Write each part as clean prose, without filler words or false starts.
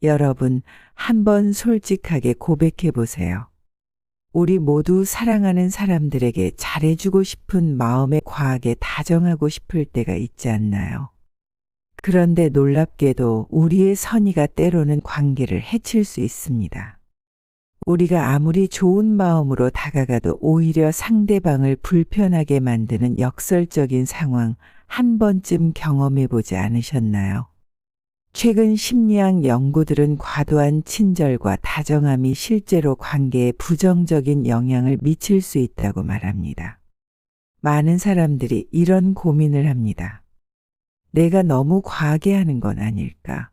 여러분, 한번 솔직하게 고백해 보세요. 우리 모두 사랑하는 사람들에게 잘해주고 싶은 마음에 과하게 다정하고 싶을 때가 있지 않나요? 그런데 놀랍게도 우리의 선의가 때로는 관계를 해칠 수 있습니다. 우리가 아무리 좋은 마음으로 다가가도 오히려 상대방을 불편하게 만드는 역설적인 상황 한 번쯤 경험해 보지 않으셨나요? 최근 심리학 연구들은 과도한 친절과 다정함이 실제로 관계에 부정적인 영향을 미칠 수 있다고 말합니다. 많은 사람들이 이런 고민을 합니다. 내가 너무 과하게 하는 건 아닐까?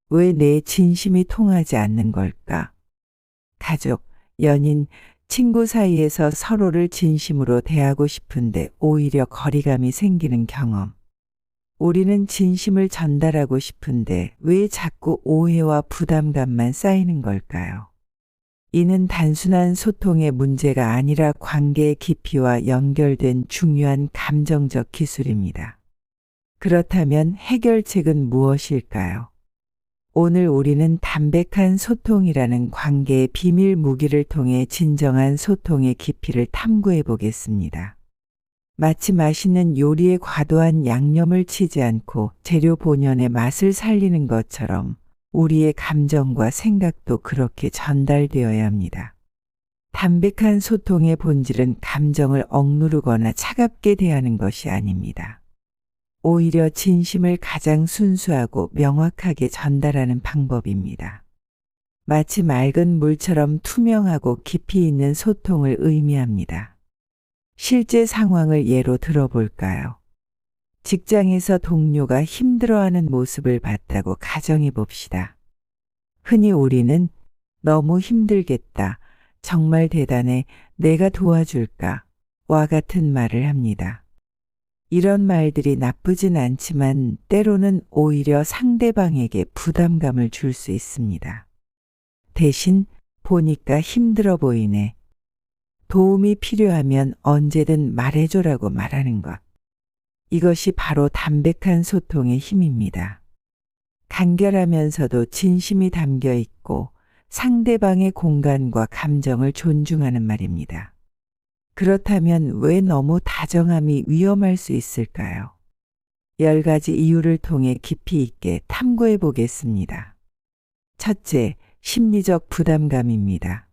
왜 내 진심이 통하지 않는 걸까? 가족, 연인, 친구 사이에서 서로를 진심으로 대하고 싶은데 오히려 거리감이 생기는 경험. 우리는 진심을 전달하고 싶은데 왜 자꾸 오해와 부담감만 쌓이는 걸까요? 이는 단순한 소통의 문제가 아니라 관계의 깊이와 연결된 중요한 감정적 기술입니다. 그렇다면 해결책은 무엇일까요? 오늘 우리는 담백한 소통이라는 관계의 비밀 무기를 통해 진정한 소통의 깊이를 탐구해 보겠습니다. 마치 맛있는 요리에 과도한 양념을 치지 않고 재료 본연의 맛을 살리는 것처럼 우리의 감정과 생각도 그렇게 전달되어야 합니다. 담백한 소통의 본질은 감정을 억누르거나 차갑게 대하는 것이 아닙니다. 오히려 진심을 가장 순수하고 명확하게 전달하는 방법입니다. 마치 맑은 물처럼 투명하고 깊이 있는 소통을 의미합니다. 실제 상황을 예로 들어볼까요? 직장에서 동료가 힘들어하는 모습을 봤다고 가정해 봅시다. 흔히 우리는 너무 힘들겠다, 정말 대단해, 내가 도와줄까? 와 같은 말을 합니다. 이런 말들이 나쁘진 않지만 때로는 오히려 상대방에게 부담감을 줄 수 있습니다. 대신 보니까 힘들어 보이네. 도움이 필요하면 언제든 말해줘라고 말하는 것. 이것이 바로 담백한 소통의 힘입니다. 간결하면서도 진심이 담겨 있고 상대방의 공간과 감정을 존중하는 말입니다. 그렇다면 왜 너무 다정함이 위험할 수 있을까요? 10가지 이유를 통해 깊이 있게 탐구해 보겠습니다. 첫째, 심리적 부담감입니다.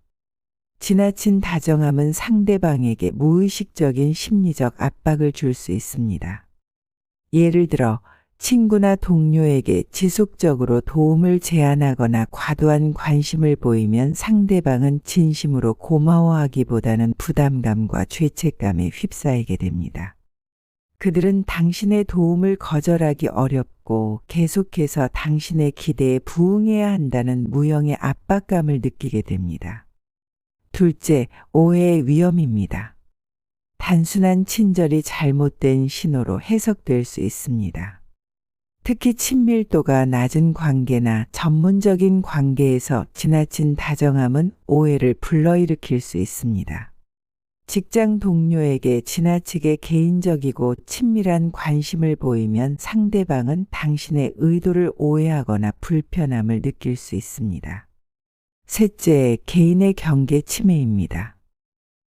지나친 다정함은 상대방에게 무의식적인 심리적 압박을 줄 수 있습니다. 예를 들어 친구나 동료에게 지속적으로 도움을 제안하거나 과도한 관심을 보이면 상대방은 진심으로 고마워하기보다는 부담감과 죄책감에 휩싸이게 됩니다. 그들은 당신의 도움을 거절하기 어렵고 계속해서 당신의 기대에 부응해야 한다는 무형의 압박감을 느끼게 됩니다. 둘째, 오해의 위험입니다. 단순한 친절이 잘못된 신호로 해석될 수 있습니다. 특히 친밀도가 낮은 관계나 전문적인 관계에서 지나친 다정함은 오해를 불러일으킬 수 있습니다. 직장 동료에게 지나치게 개인적이고 친밀한 관심을 보이면 상대방은 당신의 의도를 오해하거나 불편함을 느낄 수 있습니다. 셋째, 개인의 경계 침해입니다.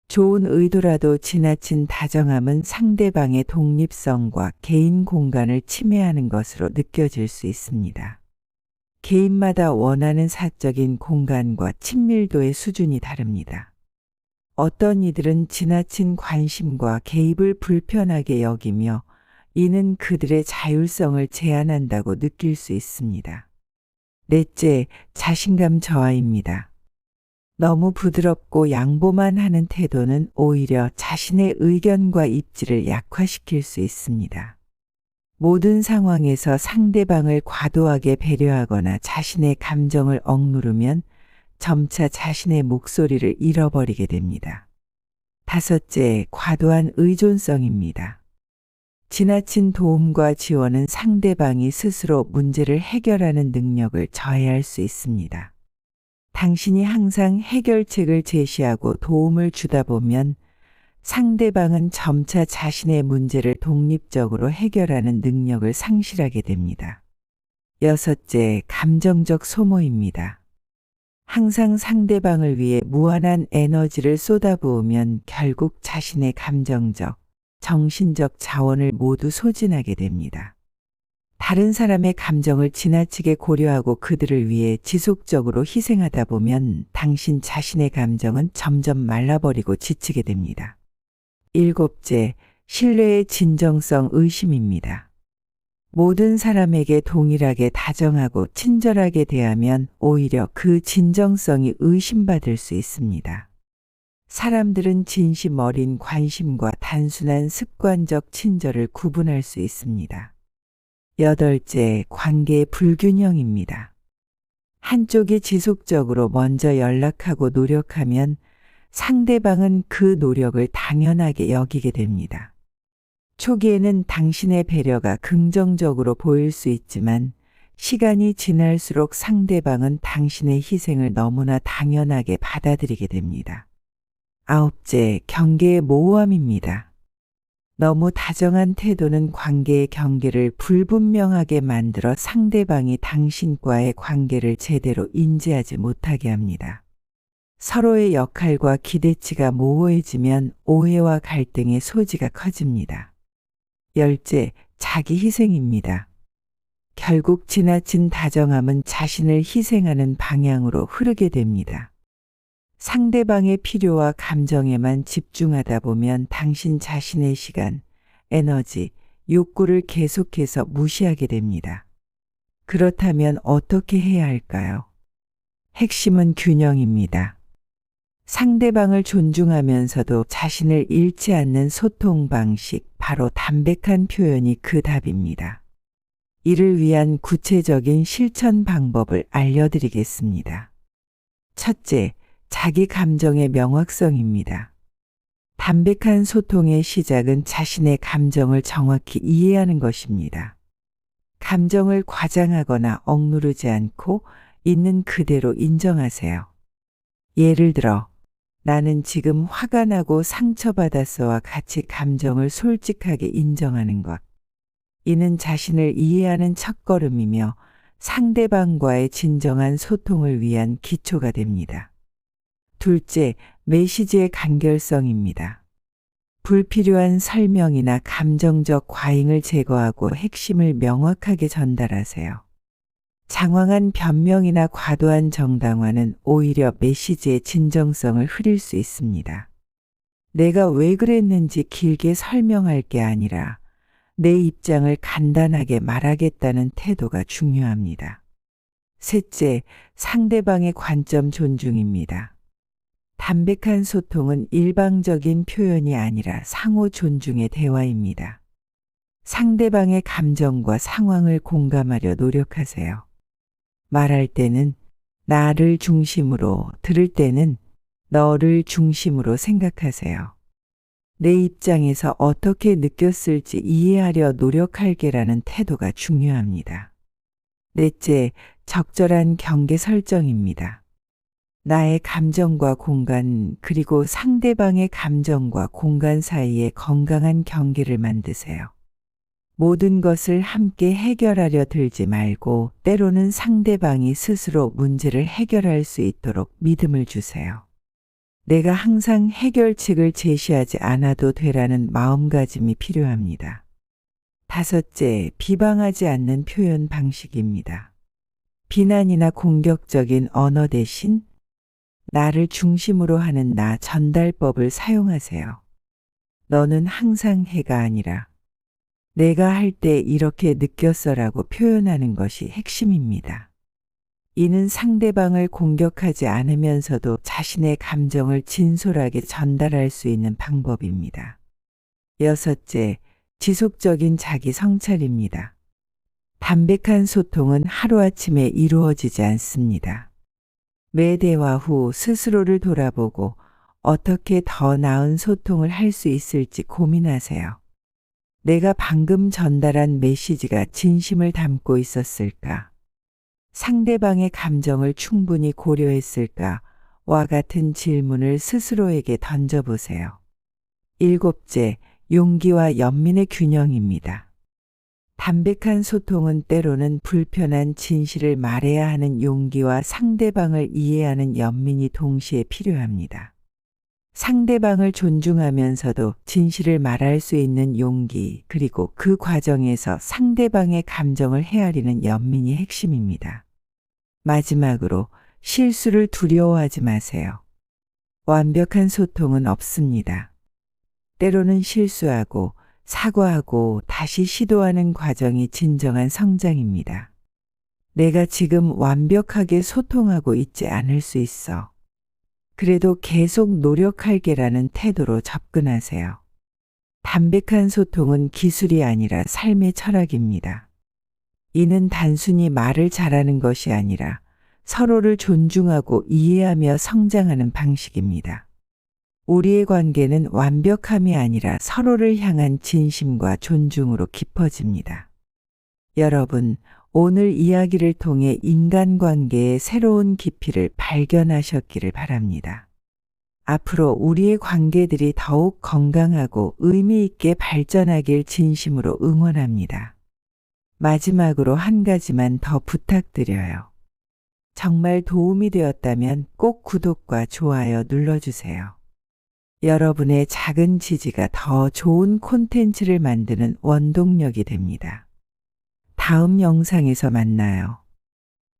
좋은 의도라도 지나친 다정함은 상대방의 독립성과 개인 공간을 침해하는 것으로 느껴질 수 있습니다. 개인마다 원하는 사적인 공간과 친밀도의 수준이 다릅니다. 어떤 이들은 지나친 관심과 개입을 불편하게 여기며 이는 그들의 자율성을 제한한다고 느낄 수 있습니다. 넷째, 자신감 저하입니다. 너무 부드럽고 양보만 하는 태도는 오히려 자신의 의견과 입지를 약화시킬 수 있습니다. 모든 상황에서 상대방을 과도하게 배려하거나 자신의 감정을 억누르면 점차 자신의 목소리를 잃어버리게 됩니다. 다섯째, 과도한 의존성입니다. 지나친 도움과 지원은 상대방이 스스로 문제를 해결하는 능력을 저해할 수 있습니다. 당신이 항상 해결책을 제시하고 도움을 주다 보면 상대방은 점차 자신의 문제를 독립적으로 해결하는 능력을 상실하게 됩니다. 6째, 감정적 소모입니다. 항상 상대방을 위해 무한한 에너지를 쏟아부으면 결국 자신의 감정적, 정신적 자원을 모두 소진하게 됩니다. 다른 사람의 감정을 지나치게 고려하고 그들을 위해 지속적으로 희생하다 보면 당신 자신의 감정은 점점 말라버리고 지치게 됩니다. 7째, 신뢰의 진정성 의심입니다. 모든 사람에게 동일하게 다정하고 친절하게 대하면 오히려 그 진정성이 의심받을 수 있습니다. 사람들은 진심 어린 관심과 단순한 습관적 친절을 구분할 수 있습니다. 8째, 관계의 불균형입니다. 한쪽이 지속적으로 먼저 연락하고 노력하면 상대방은 그 노력을 당연하게 여기게 됩니다. 초기에는 당신의 배려가 긍정적으로 보일 수 있지만 시간이 지날수록 상대방은 당신의 희생을 너무나 당연하게 받아들이게 됩니다. 9째, 경계의 모호함입니다. 너무 다정한 태도는 관계의 경계를 불분명하게 만들어 상대방이 당신과의 관계를 제대로 인지하지 못하게 합니다. 서로의 역할과 기대치가 모호해지면 오해와 갈등의 소지가 커집니다. 10째, 자기 희생입니다. 결국 지나친 다정함은 자신을 희생하는 방향으로 흐르게 됩니다. 상대방의 필요와 감정에만 집중하다 보면 당신 자신의 시간, 에너지, 욕구를 계속해서 무시하게 됩니다. 그렇다면 어떻게 해야 할까요? 핵심은 균형입니다. 상대방을 존중하면서도 자신을 잃지 않는 소통 방식, 바로 담백한 표현이 그 답입니다. 이를 위한 구체적인 실천 방법을 알려드리겠습니다. 첫째, 자기 감정의 명확성입니다. 담백한 소통의 시작은 자신의 감정을 정확히 이해하는 것입니다. 감정을 과장하거나 억누르지 않고 있는 그대로 인정하세요. 예를 들어, 나는 지금 화가 나고 상처받았어와 같이 감정을 솔직하게 인정하는 것. 이는 자신을 이해하는 첫걸음이며 상대방과의 진정한 소통을 위한 기초가 됩니다. 둘째, 메시지의 간결성입니다. 불필요한 설명이나 감정적 과잉을 제거하고 핵심을 명확하게 전달하세요. 장황한 변명이나 과도한 정당화는 오히려 메시지의 진정성을 흐릴 수 있습니다. 내가 왜 그랬는지 길게 설명할 게 아니라 내 입장을 간단하게 말하겠다는 태도가 중요합니다. 셋째, 상대방의 관점 존중입니다. 담백한 소통은 일방적인 표현이 아니라 상호 존중의 대화입니다. 상대방의 감정과 상황을 공감하려 노력하세요. 말할 때는 나를 중심으로, 들을 때는 너를 중심으로 생각하세요. 내 입장에서 어떻게 느꼈을지 이해하려 노력할게라는 태도가 중요합니다. 넷째, 적절한 경계 설정입니다. 나의 감정과 공간, 그리고 상대방의 감정과 공간 사이에 건강한 경계를 만드세요. 모든 것을 함께 해결하려 들지 말고 때로는 상대방이 스스로 문제를 해결할 수 있도록 믿음을 주세요. 내가 항상 해결책을 제시하지 않아도 되라는 마음가짐이 필요합니다. 다섯째, 비방하지 않는 표현 방식입니다. 비난이나 공격적인 언어 대신 나를 중심으로 하는 나 전달법을 사용하세요. 너는 항상 해가 아니라 내가 할 때 이렇게 느꼈어라고 표현하는 것이 핵심입니다. 이는 상대방을 공격하지 않으면서도 자신의 감정을 진솔하게 전달할 수 있는 방법입니다. 여섯째, 지속적인 자기 성찰입니다. 담백한 소통은 하루아침에 이루어지지 않습니다. 매 대화 후 스스로를 돌아보고 어떻게 더 나은 소통을 할 수 있을지 고민하세요. 내가 방금 전달한 메시지가 진심을 담고 있었을까? 상대방의 감정을 충분히 고려했을까? 와 같은 질문을 스스로에게 던져보세요. 일곱째, 용기와 연민의 균형입니다. 담백한 소통은 때로는 불편한 진실을 말해야 하는 용기와 상대방을 이해하는 연민이 동시에 필요합니다. 상대방을 존중하면서도 진실을 말할 수 있는 용기, 그리고 그 과정에서 상대방의 감정을 헤아리는 연민이 핵심입니다. 마지막으로 실수를 두려워하지 마세요. 완벽한 소통은 없습니다. 때로는 실수하고 사과하고 다시 시도하는 과정이 진정한 성장입니다. 내가 지금 완벽하게 소통하고 있지 않을 수 있어. 그래도 계속 노력할게라는 태도로 접근하세요. 담백한 소통은 기술이 아니라 삶의 철학입니다. 이는 단순히 말을 잘하는 것이 아니라 서로를 존중하고 이해하며 성장하는 방식입니다. 우리의 관계는 완벽함이 아니라 서로를 향한 진심과 존중으로 깊어집니다. 여러분, 오늘 이야기를 통해 인간관계의 새로운 깊이를 발견하셨기를 바랍니다. 앞으로 우리의 관계들이 더욱 건강하고 의미 있게 발전하길 진심으로 응원합니다. 마지막으로 한 가지만 더 부탁드려요. 정말 도움이 되었다면 꼭 구독과 좋아요 눌러주세요. 여러분의 작은 지지가 더 좋은 콘텐츠를 만드는 원동력이 됩니다. 다음 영상에서 만나요.